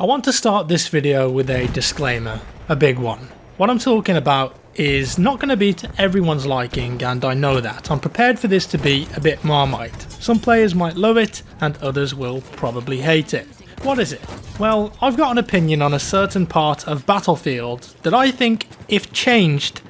I want to start this video with a disclaimer, a big one. What I'm talking about is not going to be to everyone's liking, and I know that. I'm prepared for this to be a bit Marmite. Some players might love it and others will probably hate it. What is it? Well, I've got an opinion on a certain part of Battlefield that I think, if changed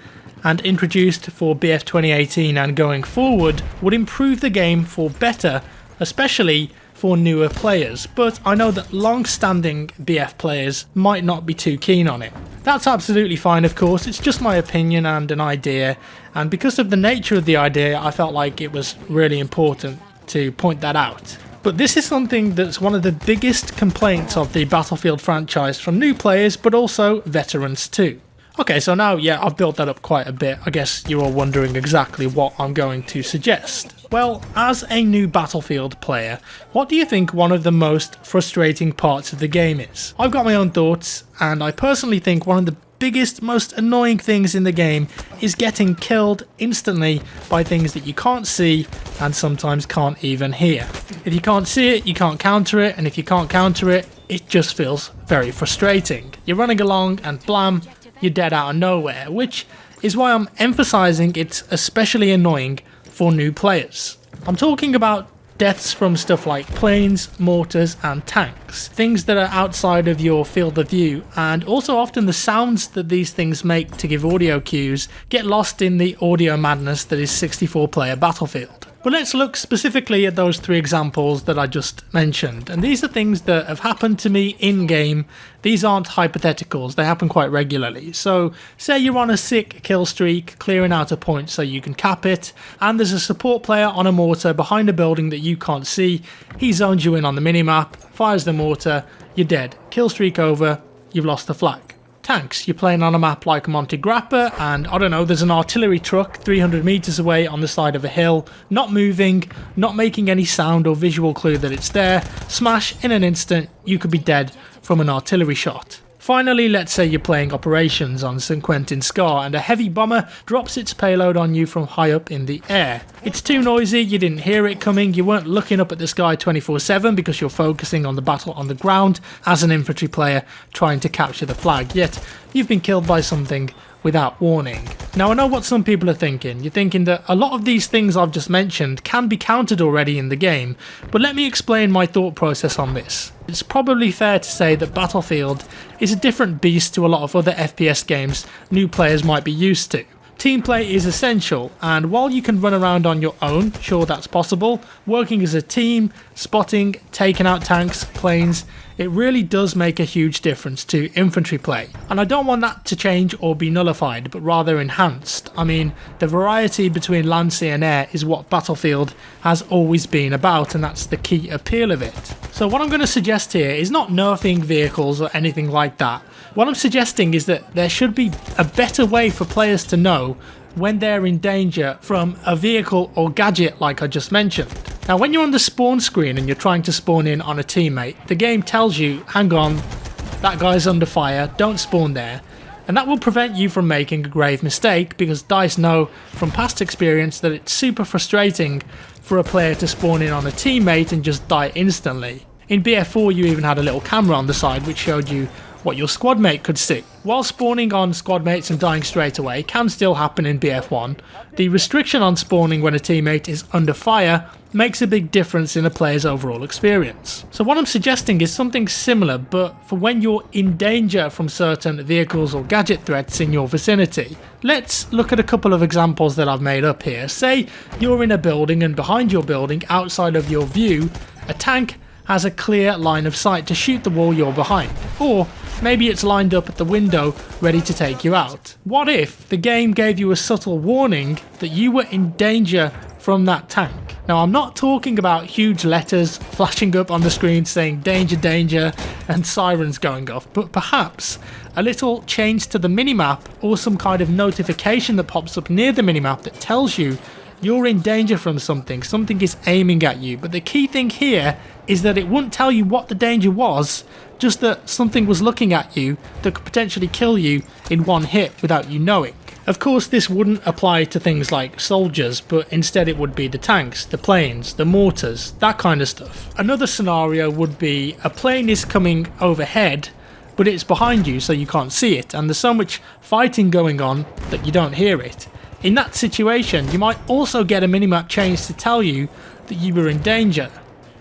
and introduced for BF 2018 and going forward, would improve the game for better, especially for newer players, but I know that long-standing BF players might not be too keen on it. That's absolutely fine, of course, it's just my opinion and an idea, and because of the nature of the idea I felt like it was really important to point that out. But this is something that's one of the biggest complaints of the Battlefield franchise from new players, but also veterans too. Okay, so now, yeah, I've built that up quite a bit. I guess you're all wondering exactly what I'm going to suggest. Well, as a new Battlefield player, what do you think one of the most frustrating parts of the game is? I've got my own thoughts, and I personally think one of the biggest, most annoying things in the game is getting killed instantly by things that you can't see and sometimes can't even hear. If you can't see it, you can't counter it, and if you can't counter it, it just feels very frustrating. You're running along and blam, you're dead out of nowhere, which is why I'm emphasizing it's especially annoying for new players. I'm talking about deaths from stuff like planes, mortars and tanks, things that are outside of your field of view, and also often the sounds that these things make to give audio cues get lost in the audio madness that is 64-player Battlefield. But let's look specifically at those three examples that I just mentioned, and these are things that have happened to me in-game. These aren't hypotheticals, they happen quite regularly. So, say you're on a sick kill streak, clearing out a point so you can cap it, and there's a support player on a mortar behind a building that you can't see. He zones you in on the minimap, fires the mortar, you're dead. Kill streak over, you've lost the flag. Tanks, you're playing on a map like Monte Grappa, and I don't know, there's an artillery truck 300 meters away on the side of a hill, not moving, not making any sound or visual clue that it's there. Smash, in an instant, you could be dead from an artillery shot. Finally, let's say you're playing operations on St. Quentin Scar and a heavy bomber drops its payload on you from high up in the air. It's too noisy, you didn't hear it coming, you weren't looking up at the sky 24/7 because you're focusing on the battle on the ground as an infantry player trying to capture the flag, yet you've been killed by something without warning. Now I know what some people are thinking. You're thinking that a lot of these things I've just mentioned can be countered already in the game, but let me explain my thought process on this. It's probably fair to say that Battlefield is a different beast to a lot of other FPS games new players might be used to. Team play is essential, and while you can run around on your own, sure that's possible, working as a team, spotting, taking out tanks, planes, it really does make a huge difference to infantry play. And I don't want that to change or be nullified, but rather enhanced. I mean, the variety between land, sea and air is what Battlefield has always been about, and that's the key appeal of it. So what I'm going to suggest here is not nerfing vehicles or anything like that. What I'm suggesting is that there should be a better way for players to know when they're in danger from a vehicle or gadget like I just mentioned. Now when you're on the spawn screen and you're trying to spawn in on a teammate, the game tells you, hang on, that guy's under fire, don't spawn there. And that will prevent you from making a grave mistake because DICE know from past experience that it's super frustrating for a player to spawn in on a teammate and just die instantly. In BF4 you even had a little camera on the side which showed you what your squad mate could see. While spawning on squad mates and dying straight away can still happen in BF1, the restriction on spawning when a teammate is under fire makes a big difference in a player's overall experience. So what I'm suggesting is something similar, but for when you're in danger from certain vehicles or gadget threats in your vicinity. Let's look at a couple of examples that I've made up here. Say you're in a building and behind your building, outside of your view, a tank has a clear line of sight to shoot the wall you're behind, or maybe it's lined up at the window ready to take you out. What if the game gave you a subtle warning that you were in danger from that tank? Now I'm not talking about huge letters flashing up on the screen saying danger, danger and sirens going off, but perhaps a little change to the minimap or some kind of notification that pops up near the minimap that tells you you're in danger from something, something is aiming at you. But the key thing here is that it wouldn't tell you what the danger was, just that something was looking at you that could potentially kill you in one hit without you knowing. Of course, this wouldn't apply to things like soldiers, but instead it would be the tanks, the planes, the mortars, that kind of stuff. Another scenario would be a plane is coming overhead, but it's behind you so you can't see it, and there's so much fighting going on that you don't hear it. In that situation, you might also get a minimap change to tell you that you were in danger.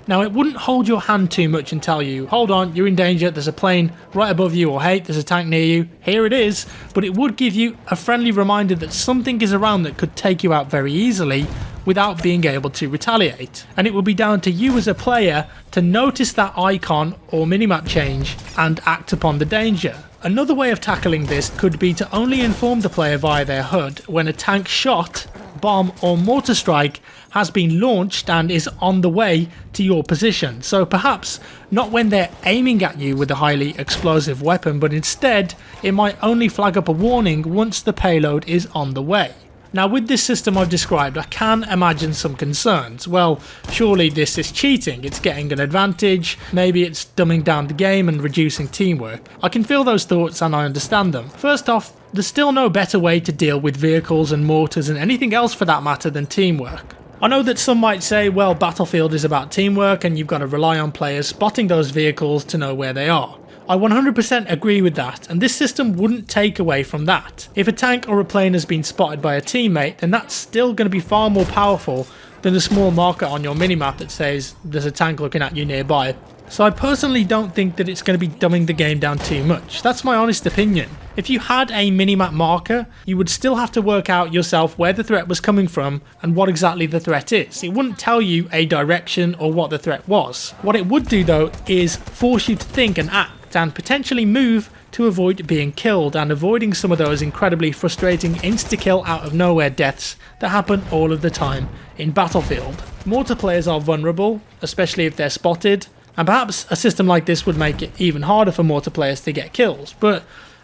Now, it wouldn't hold your hand too much and tell you, hold on, you're in danger, there's a plane right above you, or hey, there's a tank near you, here it is, but it would give you a friendly reminder that something is around that could take you out very easily without being able to retaliate. And it would be down to you as a player to notice that icon or minimap change and act upon the danger. Another way of tackling this could be to only inform the player via their HUD when a tank shot, bomb or mortar strike has been launched and is on the way to your position. So perhaps not when they're aiming at you with a highly explosive weapon, but instead it might only flag up a warning once the payload is on the way. Now, with this system I've described, I can imagine some concerns. Well, surely this is cheating, it's getting an advantage, maybe it's dumbing down the game and reducing teamwork. I can feel those thoughts and I understand them. First off, there's still no better way to deal with vehicles and mortars and anything else for that matter than teamwork. I know that some might say, well, Battlefield is about teamwork and you've got to rely on players spotting those vehicles to know where they are. I 100% agree with that, and this system wouldn't take away from that. If a tank or a plane has been spotted by a teammate, then that's still going to be far more powerful than a small marker on your minimap that says there's a tank looking at you nearby. So I personally don't think that it's going to be dumbing the game down too much. That's my honest opinion. If you had a minimap marker, you would still have to work out yourself where the threat was coming from and what exactly the threat is. It wouldn't tell you a direction or what the threat was. What it would do though is force you to think and act and potentially move to avoid being killed and avoiding some of those incredibly frustrating insta-kill out of nowhere deaths that happen all of the time in Battlefield. Mortar players are vulnerable, especially if they're spotted, and perhaps a system like this would make it even harder for mortar players to get kills, but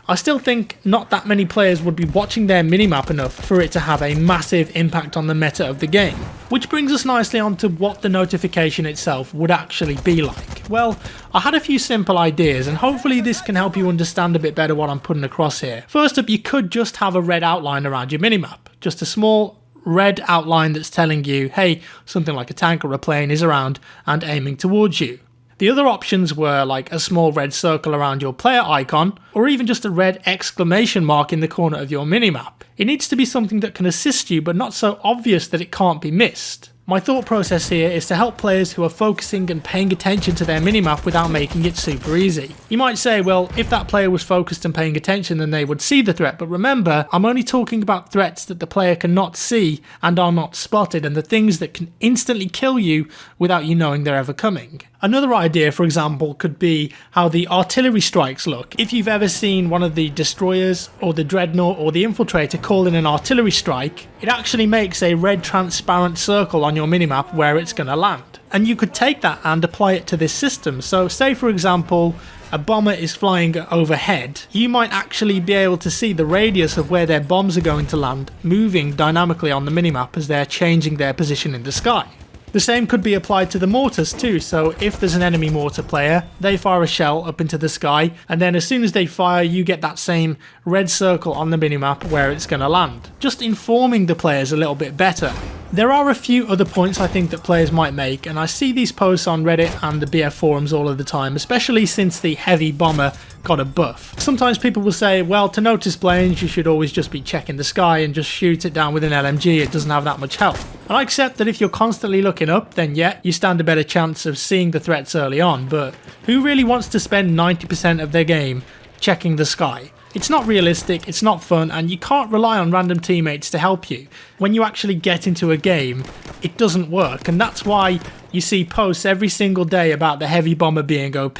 I still think not that many players would be watching their minimap enough for it to have a massive impact on the meta of the game. Which brings us nicely on to what the notification itself would actually be like. Well, I had a few simple ideas and hopefully this can help you understand a bit better what I'm putting across here. First up, you could just have a red outline around your minimap. Just a small red outline that's telling you, hey, something like a tank or a plane is around and aiming towards you. The other options were like a small red circle around your player icon, or even just a red exclamation mark in the corner of your minimap. It needs to be something that can assist you, but not so obvious that it can't be missed. My thought process here is to help players who are focusing and paying attention to their minimap without making it super easy. You might say, well, if that player was focused and paying attention then they would see the threat, but remember, I'm only talking about threats that the player cannot see and are not spotted, and the things that can instantly kill you without you knowing they're ever coming. Another idea, for example, could be how the artillery strikes look. If you've ever seen one of the destroyers or the dreadnought or the infiltrator call in an artillery strike, it actually makes a red transparent circle on your minimap where it's going to land. And you could take that and apply it to this system. So say for example, a bomber is flying overhead, you might actually be able to see the radius of where their bombs are going to land moving dynamically on the minimap as they're changing their position in the sky. The same could be applied to the mortars too, so if there's an enemy mortar player, they fire a shell up into the sky, and then as soon as they fire, you get that same red circle on the minimap where it's going to land. Just informing the players a little bit better. There are a few other points I think that players might make, and I see these posts on Reddit and the BF forums all of the time, especially since the heavy bomber got a buff. Sometimes people will say, well, to notice planes you should always just be checking the sky and just shoot it down with an LMG, it doesn't have that much health. And I accept that if you're constantly looking up, then yeah, you stand a better chance of seeing the threats early on, but who really wants to spend 90% of their game checking the sky? It's not realistic, it's not fun, and you can't rely on random teammates to help you. When you actually get into a game, it doesn't work, and that's why you see posts every single day about the heavy bomber being OP.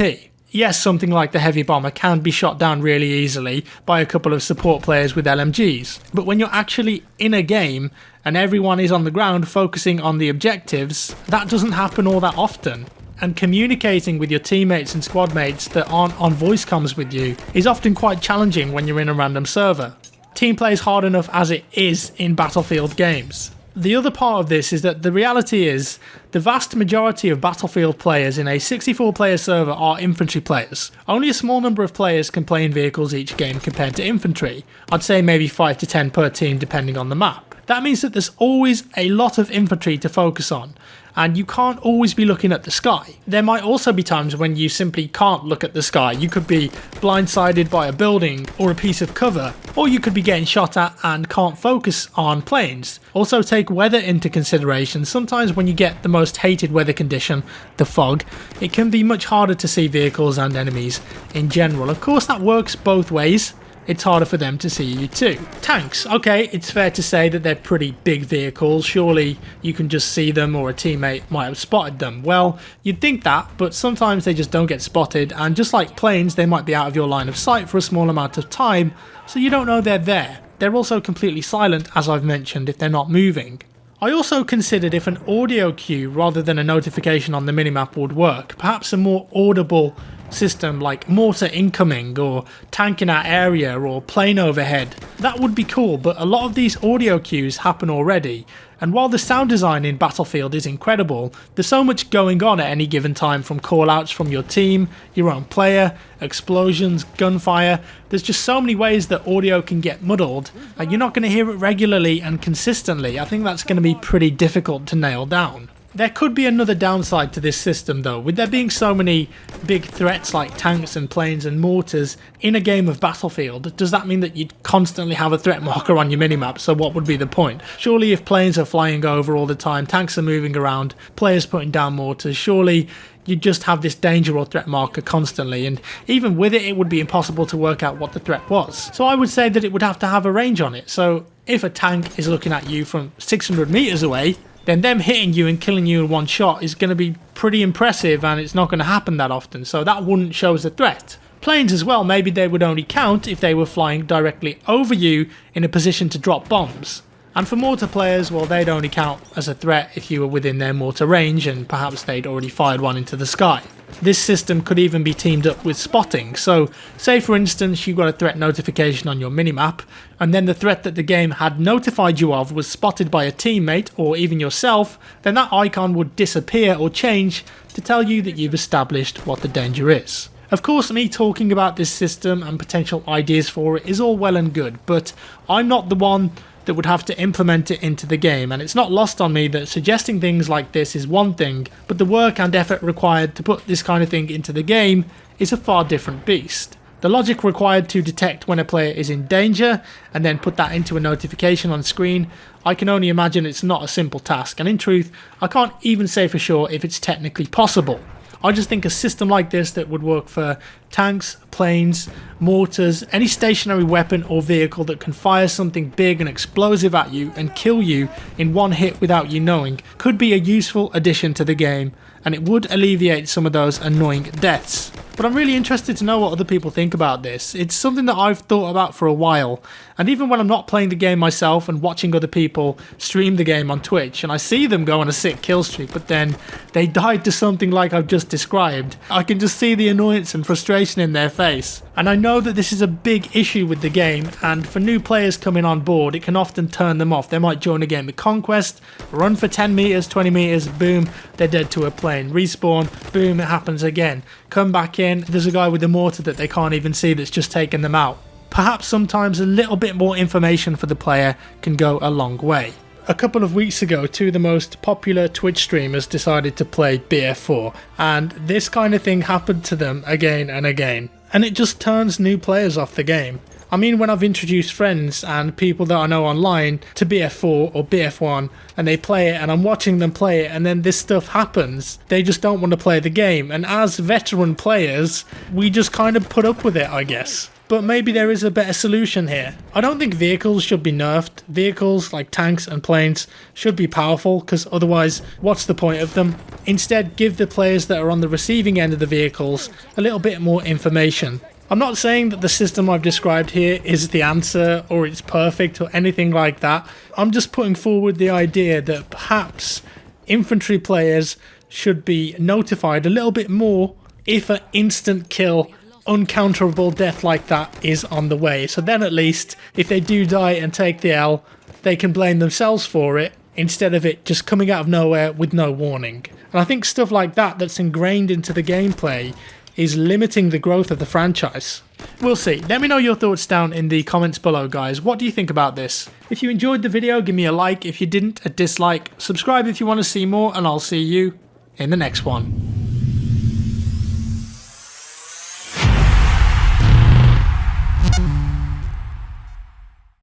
Yes, something like the heavy bomber can be shot down really easily by a couple of support players with LMGs, but when you're actually in a game and everyone is on the ground focusing on the objectives, that doesn't happen all that often. And communicating with your teammates and squad mates that aren't on voice comms with you is often quite challenging when you're in a random server. Team play is hard enough as it is in Battlefield games. The other part of this is that the reality is the vast majority of Battlefield players in a 64-player server are infantry players. Only a small number of players can play in vehicles each game compared to infantry. I'd say maybe 5 to 10 per team depending on the map. That means that there's always a lot of infantry to focus on, and you can't always be looking at the sky. There might also be times when you simply can't look at the sky. You could be blindsided by a building or a piece of cover, or you could be getting shot at and can't focus on planes. Also take weather into consideration. Sometimes when you get the most hated weather condition, the fog, it can be much harder to see vehicles and enemies in general. Of course that works both ways. It's harder for them to see you too. Tanks, okay, it's fair to say that they're pretty big vehicles. Surely you can just see them or a teammate might have spotted them. Well, you'd think that, but sometimes they just don't get spotted, and just like planes, they might be out of your line of sight for a small amount of time, so you don't know they're there. They're also completely silent, as I've mentioned, if they're not moving. I also considered if an audio cue rather than a notification on the minimap would work. Perhaps a more audible system like mortar incoming or tank in our area or plane overhead. That would be cool, but a lot of these audio cues happen already, and while the sound design in Battlefield is incredible, there's so much going on at any given time, from callouts from your team, your own player, explosions, gunfire. There's just so many ways that audio can get muddled, and you're not going to hear it regularly and consistently. I think that's going to be pretty difficult to nail down. There could be another downside to this system though. With there being so many big threats like tanks and planes and mortars in a game of Battlefield, does that mean that you'd constantly have a threat marker on your minimap? So what would be the point? Surely if planes are flying over all the time, tanks are moving around, players putting down mortars, surely you'd just have this danger or threat marker constantly, and even with it, it would be impossible to work out what the threat was. So I would say that it would have to have a range on it. So if a tank is looking at you from 600 meters away, then them hitting you and killing you in one shot is going to be pretty impressive, and it's not going to happen that often, so that wouldn't show as a threat. Planes as well, maybe they would only count if they were flying directly over you in a position to drop bombs. And for mortar players, well, they'd only count as a threat if you were within their mortar range and perhaps they'd already fired one into the sky. This system could even be teamed up with spotting. So say for instance you got a threat notification on your minimap, and then the threat that the game had notified you of was spotted by a teammate or even yourself, then that icon would disappear or change to tell you that you've established what the danger is. Of course, me talking about this system and potential ideas for it is all well and good, but I'm not the one that would have to implement it into the game, and it's not lost on me that suggesting things like this is one thing, but the work and effort required to put this kind of thing into the game is a far different beast. The logic required to detect when a player is in danger and then put that into a notification on screen, I can only imagine it's not a simple task, and in truth, I can't even say for sure if it's technically possible. I just think a system like this that would work for tanks, planes, mortars, any stationary weapon or vehicle that can fire something big and explosive at you and kill you in one hit without you knowing could be a useful addition to the game, and it would alleviate some of those annoying deaths. But I'm really interested to know what other people think about this. It's something that I've thought about for a while, and even when I'm not playing the game myself and watching other people stream the game on Twitch and I see them go on a sick kill streak but then they died to something like I've just described, I can just see the annoyance and frustration in their face. And I know that this is a big issue with the game, and for new players coming on board it can often turn them off. They might join a game of Conquest, run for 10 meters, 20 meters, boom, they're dead to a plane, respawn, boom, it happens again, come back in, there's a guy with a mortar that they can't even see that's just taken them out. Perhaps sometimes a little bit more information for the player can go a long way. A couple of weeks ago, two of the most popular Twitch streamers decided to play BF4, and this kind of thing happened to them again and again, and it just turns new players off the game. I mean, when I've introduced friends and people that I know online to BF4 or BF1 and they play it and I'm watching them play it and then this stuff happens, they just don't want to play the game, and as veteran players we just kind of put up with it, I guess. But maybe there is a better solution here. I don't think vehicles should be nerfed. Vehicles like tanks and planes should be powerful, because otherwise what's the point of them? Instead, give the players that are on the receiving end of the vehicles a little bit more information. I'm not saying that the system I've described here is the answer or it's perfect or anything like that. I'm just putting forward the idea that perhaps infantry players should be notified a little bit more if an instant kill, uncounterable death like that is on the way. So then at least if they do die and take the L, they can blame themselves for it instead of it just coming out of nowhere with no warning. And I think stuff like that that's ingrained into the gameplay is limiting the growth of the franchise. We'll see. Let me know your thoughts down in the comments below, guys. What do you think about this? If you enjoyed the video, give me a like. If you didn't, a dislike. Subscribe if you want to see more, and I'll see you in the next one.